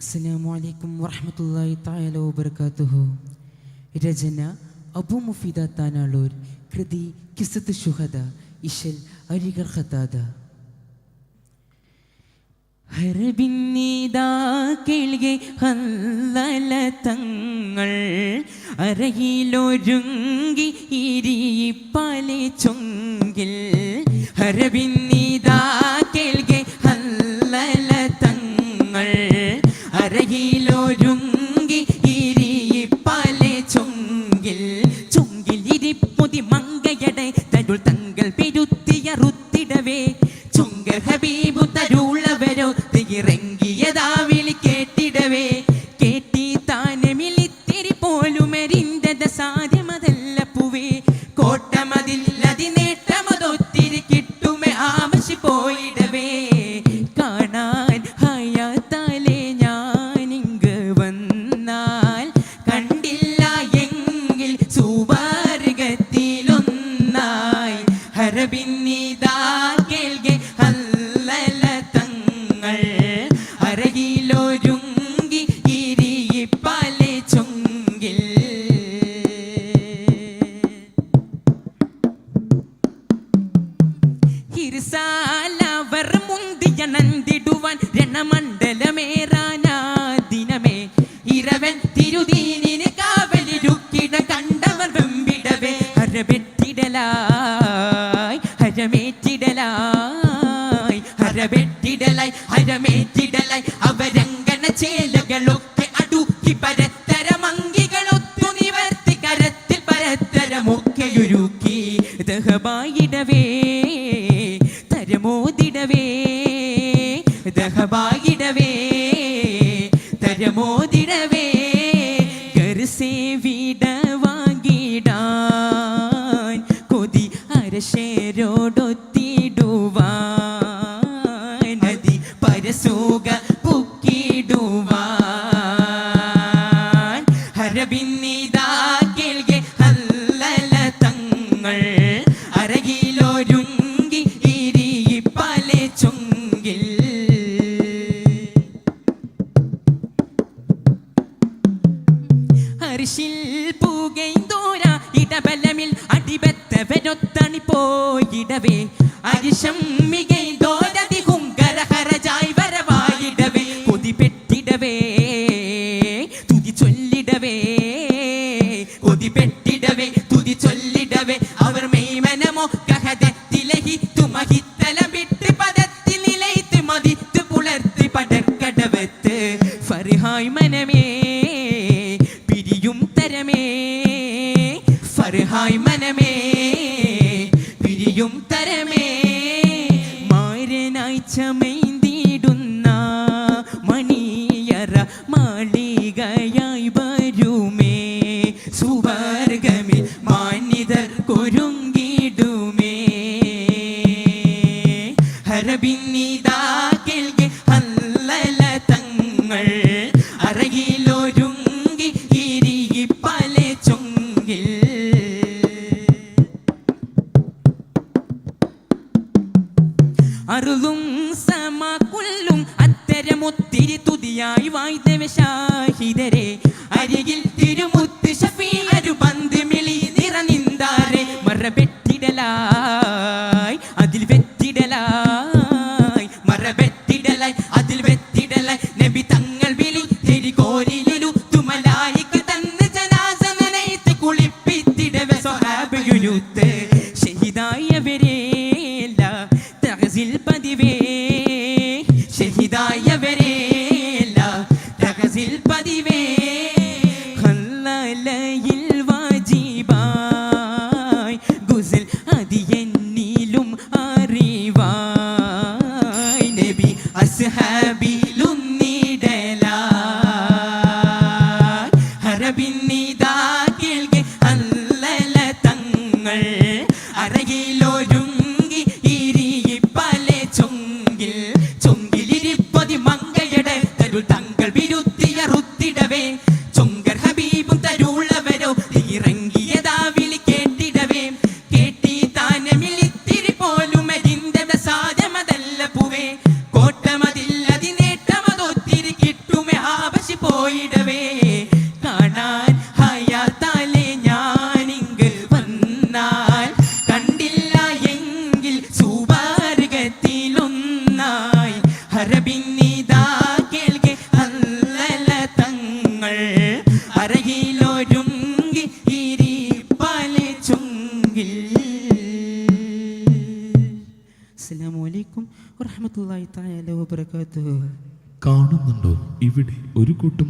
അസ്സലാമു അലൈക്കും വറഹ്മത്തുള്ളാഹി തആല വബറകാതുഹു. രചന അബു മുഫീദ താനാളൂർ. കൃതി കിസ്സത്ത് ശുഹദ. ഇശൽ അരികർ ഖതാദ. ഹർബിന്നിദാ കേൾകെ ഹല്ലല തങ്ങൾ അരയിലൊരുങ്ങി ഇരിപ്പാലെ ചൊങ്കിൽ. ഹർബിന്നിദാ കേൾകെ ഹല്ലല തങ്ങൾ അരയിലൊരുങ്ങി ഇരിപ്പാലെ ചൊങ്കിൽ. ചൊങ്കിൽ ഇരിപ്പൊതി മങ്കയടെ തരുൾ തങ്ങൾ പെരുത്തിയ റുത്തിടവേ ചൊങ്കർ ഹബീബു തരുളവരോ തിറങ്ങിയതാ വിളി കേട്ടിടവേ. കേട്ടി താനമിളിത്തിരി പോലുമരിന്തത സാധ്യമതല്ല പൂവേ. കോട്ടമതില്ലതി നേട്ടമതൊത്തിരി കിട്ടുമേ ആവശ്യ പോയിടവേ. കാണാൻ ഹയാത്താലെ ഞാനിങ്ങ് വന്നാൽ കണ്ടില്ല എങ്കിൽ സുവർഗത്തിലൊന്നായി. ഹർബിന്നിദാ കേൾകെ ഹല്ലല തങ്ങൾ അരയിലൊരുങ്ങി ഇരിപ്പാലെ ചൊങ്കിൽ. ഹിർസാലവർ മുന്തിയ നന്ദിടുവാൻ രണമണ്ഡലമേറാനാ ദിനമേ. ഇരവൻ തിരുദീനിന് കാവലിരുക്കിട കണ്ടവർ വെമ്പിടവേ. ഹരബെട്ടിടലായി ഹരമേറ്റിടലായി ഹരബെട്ടിടലായി ഹരമേറ്റിടലായി അവരങ്കണ ചേലകളൊക്കെ അടുക്കി പരത്തരമങ്കികളൊത്തു നിവർത്തി കരത്തിൽ പരത്തരമൊക്കെയൊരുക്കി. ദഹബായിടവേ തരമോദിടവേ ദഹബായിടവേ തരമോദിടവേ. ഗർസേ വിടവാങ്ങിടാൻ കൊതി അരശേരോടൊത്തിടുവാൻ നദി പരസൂക പുക്കിടുവാൻ. ഹർബിന്നിദാ കേൾകെ ഹല്ലല തങ്ങൾ അരകിലൊരുങ്ങി ഇരിപ്പാലെ ചൊങ്കിൽ. അർശിൽ പൂകൈന്തോര ഇടബലമിൽ അടിബത്തവരൊത്തണി പോയിടവേ. അരിശം മികൈന്തോരതി ഹുങ്കരഹരജായി വരവായിടവേ. കൊതിപ്പെട്ടിടവേ തുതി ചൊല്ലിടവേ കൊതിപ്പെട്ടിടവേ തുതി ചൊല്ലിടവേ. അവർ മെയ്മനമോ കഹദത്തിലഹി തുമഹിത്തലം വിട്ട് പദത്തിൽ നിലയിത്ത് മതിത്ത് പുലർത്തി പടർക്കടവത്ത്. ഫർഹായ് മനമേ പിരിയും തരമേ ഫർഹായ് മനമേ പിരിയും തരമേ. മാരനായി ചമൈന്തിടുന്ന മണിയറ മാളികയായി വരുമേ. സുവർഗമിൽ മാന്യതർ കൊരുങ്ങിടുമേ. ഹർബിന്നിദാ കേൾകെ ഹല്ലല തങ്ങൾ അരയിലൊരുങ്ങി ഇരിപ്പാലെ ചൊങ്കിൽ. അറുതും സമകുല്ലും അത്തരമൊത്തിരി തുതിയായി വായ്തവ ഷാഹിദരെ. അരികിൽ തിരുമുത്ത് ഷഫീഅരു ബന്ദ് മിളി നിറനിന്താരെ. മറബെട്ടിടലായി അതിൽ വെത്തിടലായി മറബെട്ടിടലായി അതിൽ വെത്തിടലായി. നബി തങ്ങൾ വിളി തെരികോലിലു തുമലായിക്ക് തന്ന് ജനാസ നനയിത്ത് കുളിപ്പിത്തിടവ സ്വഹാബയുലുത്ത്. ഷഹിദായവരേല തഹസിൽ പതിവേ ഷഹിദായവരേല തഹസിൽ പതിവേ. ഹല്ലലയിൽ വാജിബായി ഗുസൽ അതിയെന്നിലും അറിവായി. നബി അസ്ഹാബിലും നീടലായി. ഹർബിന്നിദാ കേൾകെ ഹല്ലല തങ്ങൾ അരയിലൊരുങ്ങി ഇരിപ്പാലെ ചൊങ്കിൽ. ചൊങ്കിലിരിപ്പൊതി മങ്കയടെ തരുൾ തങ്ങൾ വിരുത്തിയ റുത്തിടവേ. ചൊങ്കർ ഹബീബും തരുളവരോ ഇറങ്ങിയതാ വിളി കേട്ടിടവേ. കേട്ടി താനമിളിത്തിരി പോലുമരിന്തത സാധ്യമതല്ല പൂവേ. കോട്ടമതില്ലതി നേട്ടമതൊത്തിരി കിട്ടുമേ ആ അലൈക്കും വറഹ്മത്തുള്ളാഹി തആല വബറകാതുഹു. കാണുന്നുണ്ടോ ഇവിടെ ഒരു കൂട്ടം